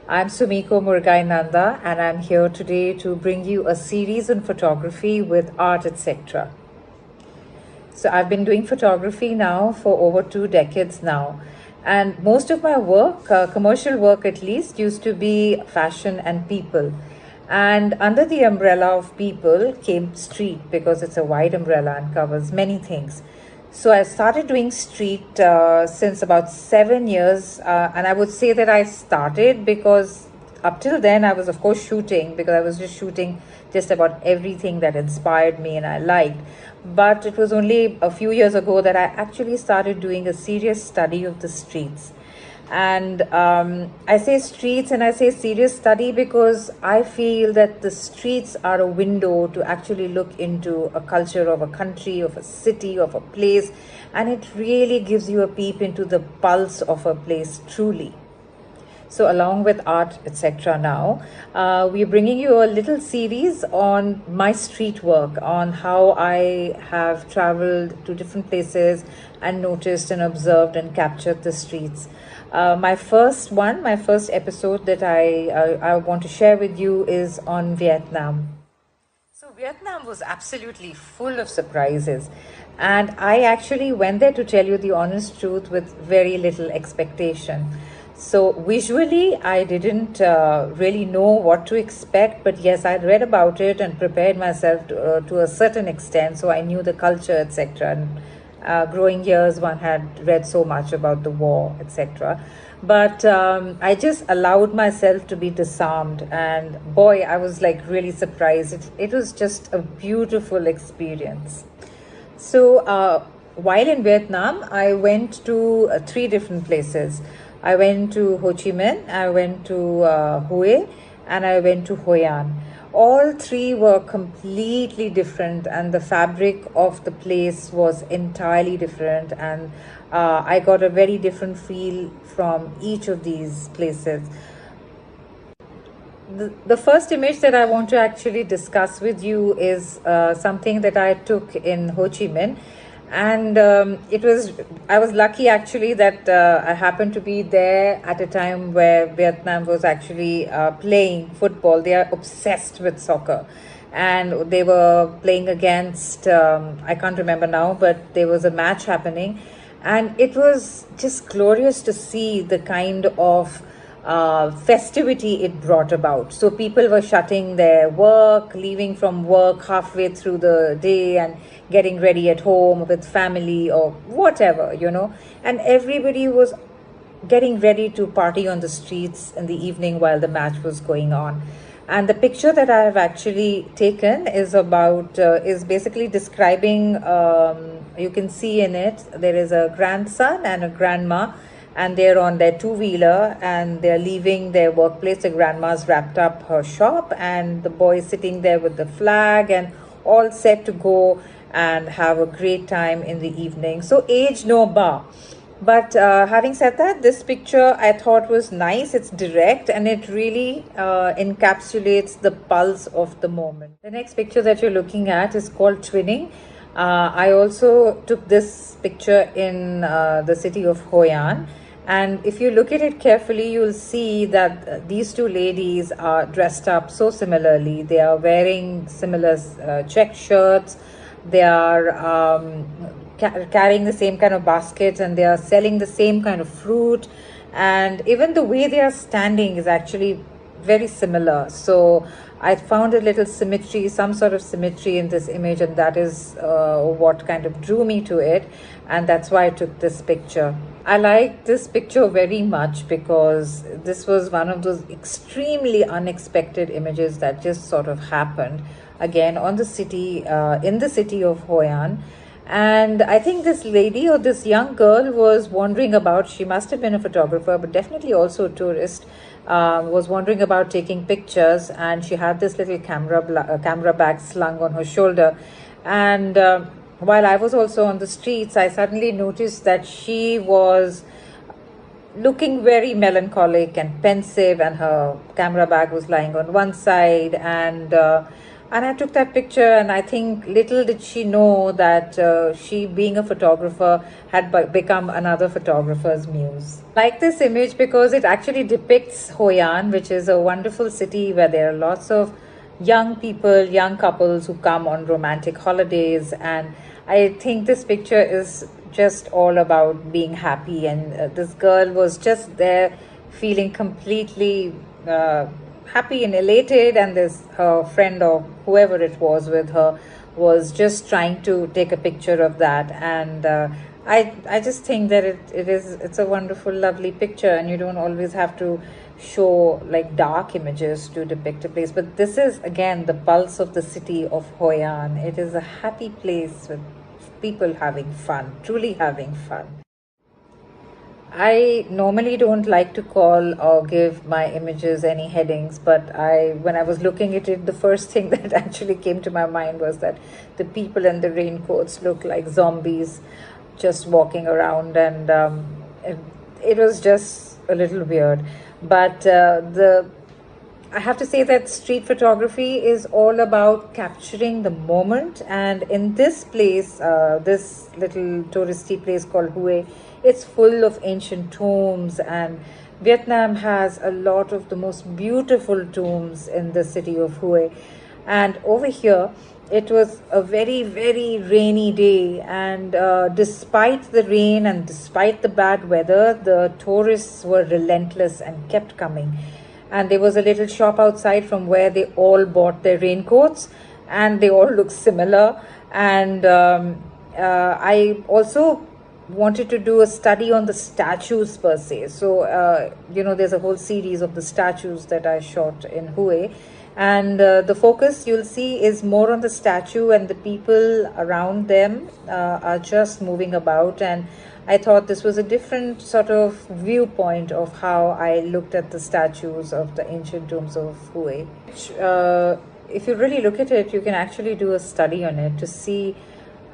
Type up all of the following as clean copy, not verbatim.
I'm Sumiko Murgai Nanda, and I'm here today to bring you a series on photography with art, etc. So I've been doing photography now for over 2 decades now. And most of my work, commercial work at least, used to be fashion and people. And under the umbrella of people came street because it's a wide umbrella and covers many things. So I started doing street since about 7 years. And I would say that I started because up till then I was, of course, shooting because I was just shooting just about everything that inspired me and I liked. But it was only a few years ago that I actually started doing a serious study of the streets. And I say streets and I say serious study because I feel that the streets are a window to actually look into a culture of a country, of a city, of a place. And it really gives you a peep into the pulse of a place truly. So along with art, etc. now, we're bringing you a little series on my street work, on how I have traveled to different places and noticed and observed and captured the streets. My first episode that I want to share with you is on Vietnam. So Vietnam was absolutely full of surprises. And I actually went there, to tell you the honest truth, with very little expectation. So visually, I didn't really know what to expect, but yes, I read about it and prepared myself to a certain extent. So I knew the culture, etc. And growing years, one had read so much about the war, etc. But I just allowed myself to be disarmed, and boy, I was like really surprised. It was just a beautiful experience. So while in Vietnam, I went to three different places. I went to Ho Chi Minh, I went to Hue, and I went to Hoi An. All three were completely different, and the fabric of the place was entirely different. And I got a very different feel from each of these places. The first image that I want to actually discuss with you is something that I took in Ho Chi Minh. And I was lucky actually that I happened to be there at a time where Vietnam was actually playing football. They are obsessed with soccer. And they were playing against, I can't remember now, but there was a match happening. And it was just glorious to see the kind of festivity it brought about. So people were shutting their work, leaving from work halfway through the day and getting ready at home with family or whatever, and everybody was getting ready to party on the streets in the evening while the match was going on. And the picture that I have actually taken is basically describing, you can see in it, there is a grandson and a grandma, and they're on their two-wheeler and they're leaving their workplace. The grandma's wrapped up her shop and the boy is sitting there with the flag and all set to go and have a great time in the evening. So age no bar. But having said that, this picture I thought was nice. It's direct and it really encapsulates the pulse of the moment. The next picture that you're looking at is called Twinning. I also took this picture in the city of Hoi An. And if you look at it carefully, you'll see that these two ladies are dressed up so similarly. They are wearing similar check shirts. They are carrying the same kind of baskets and they are selling the same kind of fruit. And even the way they are standing is actually very similar. So I found a little symmetry, some sort of symmetry in this image, and that is what kind of drew me to it. And that's why I took this picture. I like this picture very much because this was one of those extremely unexpected images that just sort of happened again on the city, in the city of Hoi An. And I think this lady or this young girl was wandering about. She must have been a photographer, but definitely also a tourist. Was wondering about taking pictures, and she had this little camera bag slung on her shoulder. And while I was also on the streets, I suddenly noticed that she was looking very melancholic and pensive, and her camera bag was lying on one side, and And I took that picture, and I think little did she know that she, being a photographer, had become another photographer's muse. Like this image because it actually depicts Hoi An, which is a wonderful city where there are lots of young people, young couples who come on romantic holidays. And I think this picture is just all about being happy. And this girl was just there feeling completely happy and elated, and this her friend or whoever it was with her was just trying to take a picture of that. And I just think that it's a wonderful, lovely picture, and you don't always have to show like dark images to depict a place. But this is again the pulse of the city of Hoi An. It is a happy place with people having fun, truly having fun. I normally don't like to call or give my images any headings, but when I was looking at it, the first thing that actually came to my mind was that the people in the raincoats look like zombies just walking around, and it was just a little weird. But I have to say that street photography is all about capturing the moment. And in this place, this little touristy place called Hue, it's full of ancient tombs. And Vietnam has a lot of the most beautiful tombs in the city of Hue. And over here, it was a very, very rainy day. And despite the rain and despite the bad weather, the tourists were relentless and kept coming. And there was a little shop outside from where they all bought their raincoats, and they all look similar. And I also wanted to do a study on the statues per se. So, there's a whole series of the statues that I shot in Hue. And the focus you'll see is more on the statue, and the people around them are just moving about. And I thought this was a different sort of viewpoint of how I looked at the statues of the ancient tombs of Hue. If you really look at it, you can actually do a study on it to see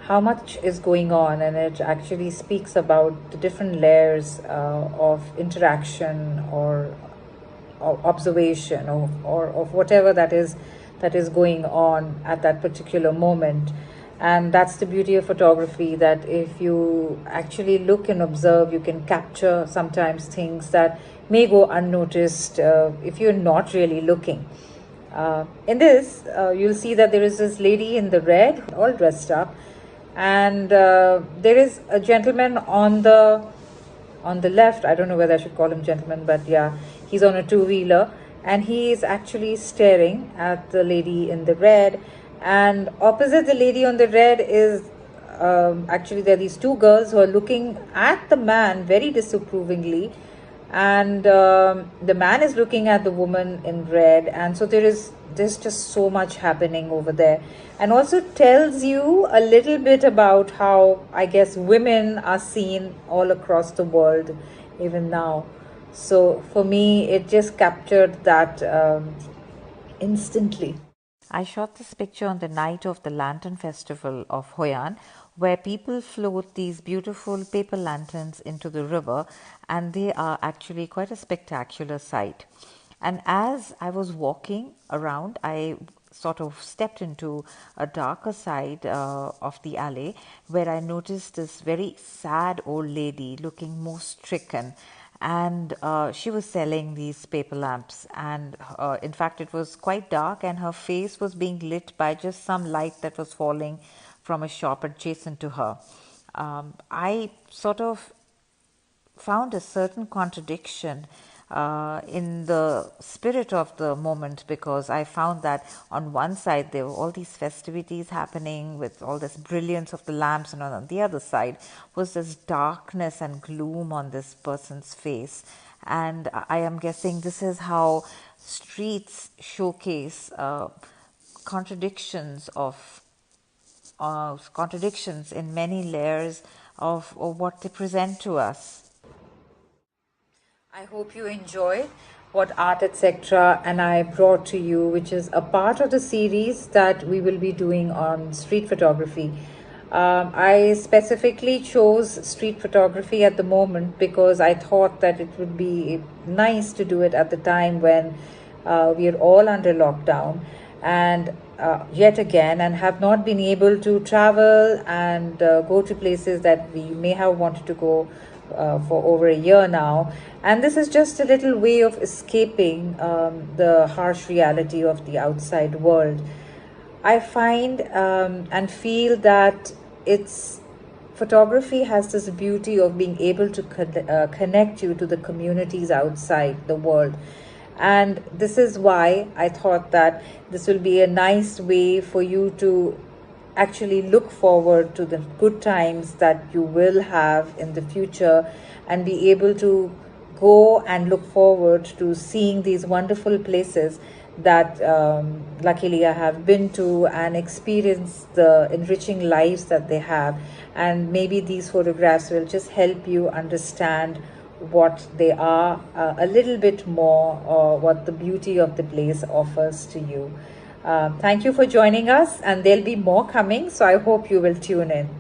how much is going on, and it actually speaks about the different layers of interaction or observation or of whatever that is going on at that particular moment. And that's the beauty of photography, that if you actually look and observe, you can capture sometimes things that may go unnoticed if you're not really looking. In this, you'll see that there is this lady in the red, all dressed up, and there is a gentleman on the left. I don't know whether I should call him gentleman, but yeah, he's on a two-wheeler, and he is actually staring at the lady in the red. And opposite the lady on the red is actually there are these two girls who are looking at the man very disapprovingly, and the man is looking at the woman in red. And so there's just so much happening over there, and also tells you a little bit about how, I guess, women are seen all across the world even now. So for me, it just captured that instantly. I shot this picture on the night of the Lantern Festival of Hoi An, where people float these beautiful paper lanterns into the river, and they are actually quite a spectacular sight. And as I was walking around, I sort of stepped into a darker side of the alley, where I noticed this very sad old lady looking most stricken. And she was selling these paper lamps, and in fact it was quite dark, and her face was being lit by just some light that was falling from a shop adjacent to her. I sort of found a certain contradiction in the spirit of the moment, because I found that on one side there were all these festivities happening with all this brilliance of the lamps, and on the other side was this darkness and gloom on this person's face. And I am guessing this is how streets showcase contradictions in many layers of what they present to us. I hope you enjoyed what Art Etc. and I brought to you, which is a part of the series that we will be doing on street photography. I specifically chose street photography at the moment because I thought that it would be nice to do it at the time when we are all under lockdown. And yet again, and have not been able to travel and go to places that we may have wanted to go for over a year now. And this is just a little way of escaping the harsh reality of the outside world. I find and feel that it's photography has this beauty of being able to connect you to the communities outside the world. And this is why I thought that this will be a nice way for you to actually look forward to the good times that you will have in the future, and be able to go and look forward to seeing these wonderful places that luckily I have been to, and experience the enriching lives that they have. And maybe these photographs will just help you understand what they are a little bit more, or what the beauty of the place offers to you. Thank you for joining us, and there'll be more coming, so I hope you will tune in.